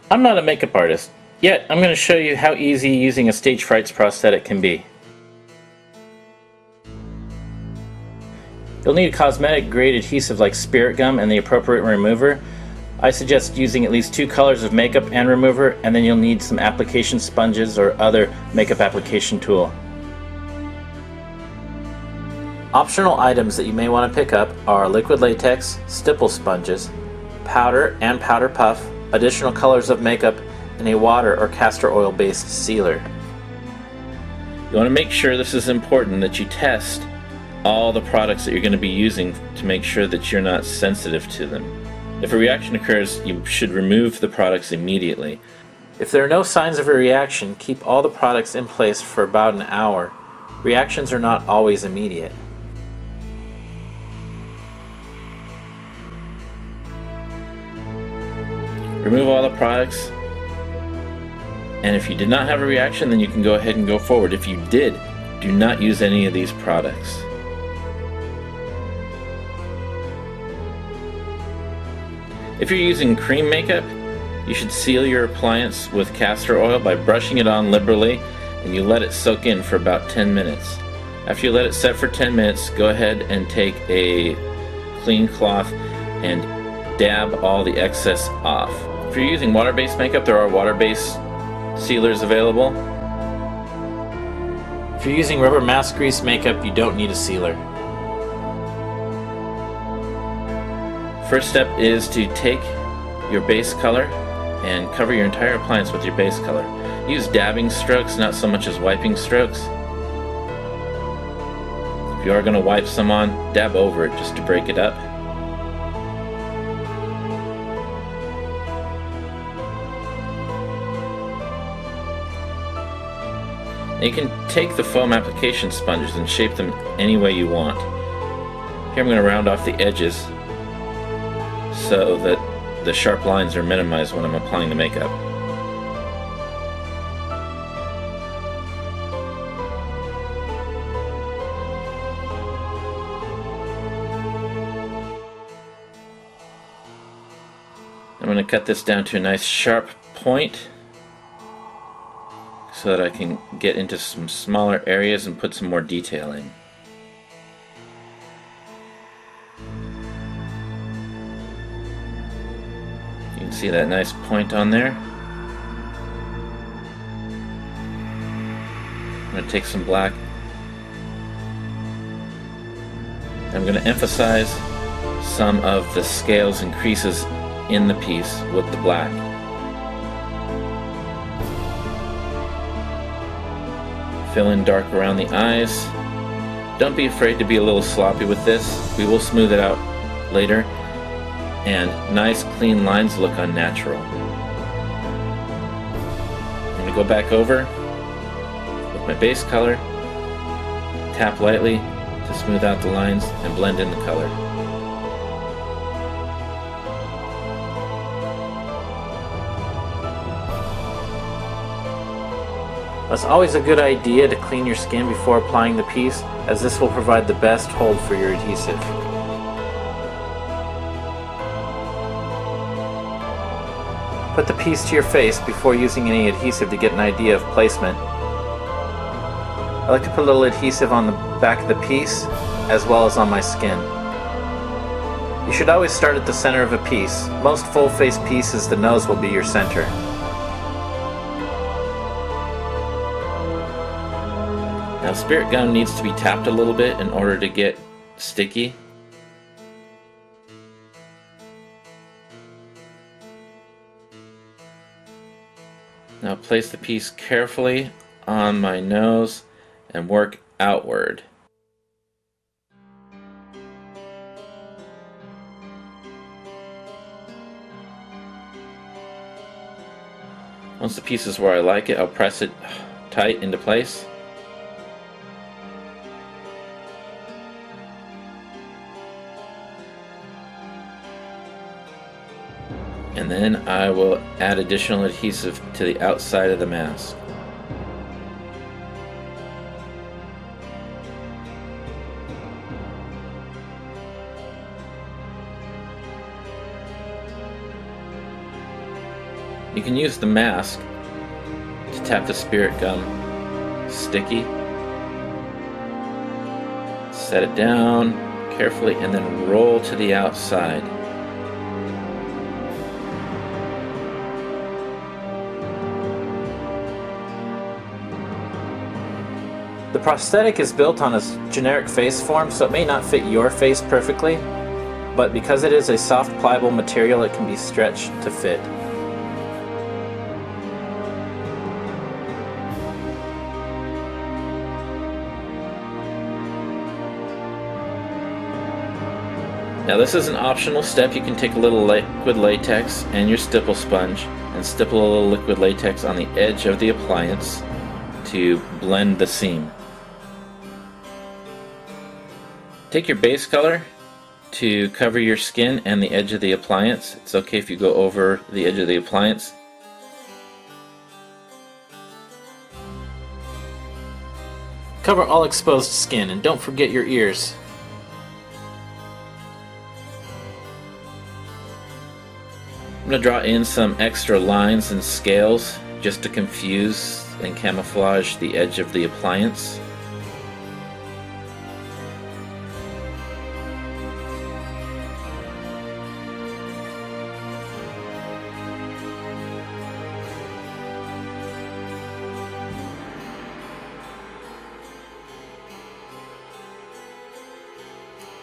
I'm not a makeup artist, yet I'm going to show you how easy using a stage frights prosthetic can be. You'll need a cosmetic grade adhesive like spirit gum and the appropriate remover. I suggest using at least 2 colors of makeup and remover, and then you'll need some application sponges or other makeup application tool. Optional items that you may want to pick up are liquid latex, stipple sponges, powder and powder puff, additional colors of makeup, and a water or castor oil based sealer. You want to make sure, this is important, that you test all the products that you're going to be using to make sure that you're not sensitive to them. If a reaction occurs, you should remove the products immediately. If there are no signs of a reaction, keep all the products in place for about an hour. Reactions are not always immediate. Remove all the products, and if you did not have a reaction, then you can go ahead and go forward. If you did, do not use any of these products. If you're using cream makeup, you should seal your appliance with castor oil by brushing it on liberally, and you let it soak in for about 10 minutes. After you let it set for 10 minutes, go ahead and take a clean cloth and dab all the excess off. If you're using water-based makeup, there are water-based sealers available. If you're using rubber mask grease makeup, you don't need a sealer. First step is to take your base color and cover your entire appliance with your base color. Use dabbing strokes, not so much as wiping strokes. If you are going to wipe some on, dab over it just to break it up. You can take the foam application sponges and shape them any way you want. Here I'm going to round off the edges so that the sharp lines are minimized when I'm applying the makeup. I'm going to cut this down to a nice sharp point so that I can get into some smaller areas and put some more detail in. You can see that nice point on there. I'm going to take some black. I'm going to emphasize some of the scales and creases in the piece with the black. Fill in dark around the eyes. Don't be afraid to be a little sloppy with this. We will smooth it out later. And nice clean lines look unnatural. I'm going to go back over with my base color, tap lightly to smooth out the lines and blend in the color. It's always a good idea to clean your skin before applying the piece, as this will provide the best hold for your adhesive. Put the piece to your face before using any adhesive to get an idea of placement. I like to put a little adhesive on the back of the piece as well as on my skin. You should always start at the center of a piece. Most full-face pieces, the nose will be your center. Now, spirit gum needs to be tapped a little bit in order to get sticky. Now place the piece carefully on my nose and work outward. Once the piece is where I like it, I'll press it tight into place. And then I will add additional adhesive to the outside of the mask. You can use the mask to tap the spirit gum sticky. Set it down carefully and then roll to the outside. The prosthetic is built on a generic face form, so it may not fit your face perfectly, but because it is a soft, pliable material, it can be stretched to fit. Now this is an optional step. You can take a little liquid latex and your stipple sponge and stipple a little liquid latex on the edge of the appliance to blend the seam. Take your base color to cover your skin and the edge of the appliance. It's okay if you go over the edge of the appliance. Cover all exposed skin and don't forget your ears. I'm going to draw in some extra lines and scales just to confuse and camouflage the edge of the appliance.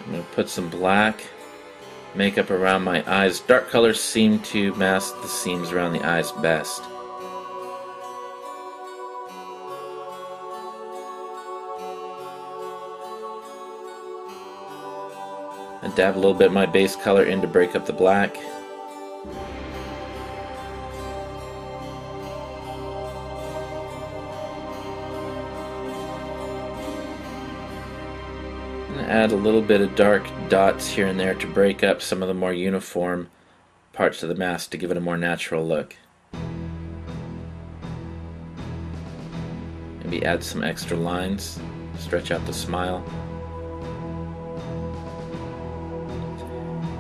I'm going to put some black makeup around my eyes. Dark colors seem to mask the seams around the eyes best. I dab a little bit of my base color in to break up the black. Add a little bit of dark dots here and there to break up some of the more uniform parts of the mask to give it a more natural look. Maybe add some extra lines, stretch out the smile.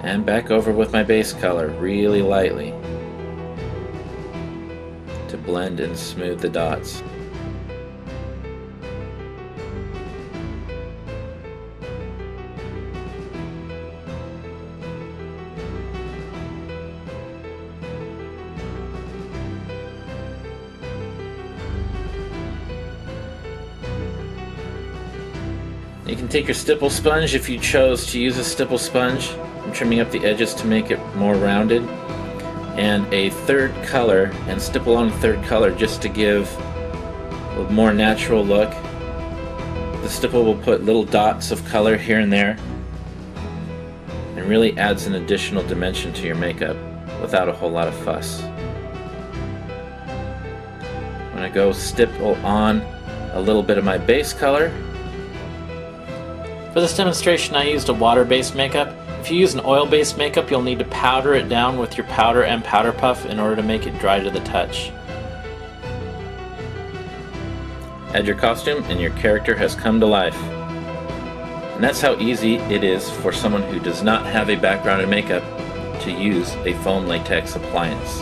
And back over with my base color really lightly to blend and smooth the dots. You can take your stipple sponge if you chose to use a stipple sponge. I'm trimming up the edges to make it more rounded. And a third color, and stipple on a third color just to give a more natural look. The stipple will put little dots of color here and there and really adds an additional dimension to your makeup without a whole lot of fuss. I'm going to go stipple on a little bit of my base color. For this demonstration I used a water-based makeup. If you use an oil-based makeup, you'll need to powder it down with your powder and powder puff in order to make it dry to the touch. Add your costume and your character has come to life. And that's how easy it is for someone who does not have a background in makeup to use a foam latex appliance.